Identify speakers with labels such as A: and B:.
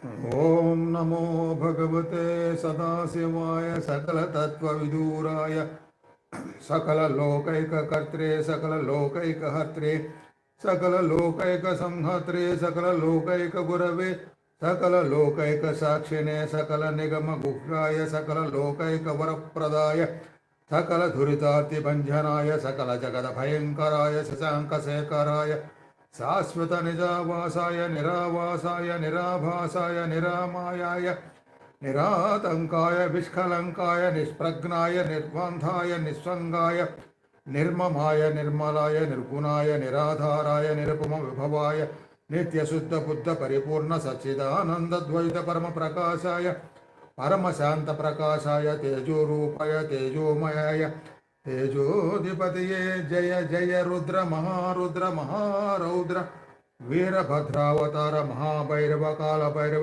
A: ओम नमो भगवते सदाशिवाय सकलतत्त्वविदूराय सकललोकैककर्त्रे सकललोकैकहर्त्रे सकललोकैकसंहर्त्रे सकललोकैकगुरवे सकललोकैकसाक्षिणे सकलनिगमगुह्याय सकललोकैकवरप्रदाय सकलधुरितार्तिभञ्जनाय सकलजगदभयङ्कराय शशाङ्कशेखराय शाश्वत निजावासाय निरावासाय निराभासाय निरामायाय निरातंकाय विस्खलंकाय निष्प्रज्ञाय निर्बन्धाय निस्संगाय निर्ममाय निर्मलाय निर्गुणाय निराधाराय निरुपम विभवाय नित्यशुद्ध बुद्ध परिपूर्ण सच्चिदानंद द्वैत परम प्रकाशाय परम शांत प्रकाशाय तेजोरूपाय तेजोमयाय तेजोधिपतये जय जय रुद्र महारौद्र वीरभद्रावतार महाभैरव काल भैरव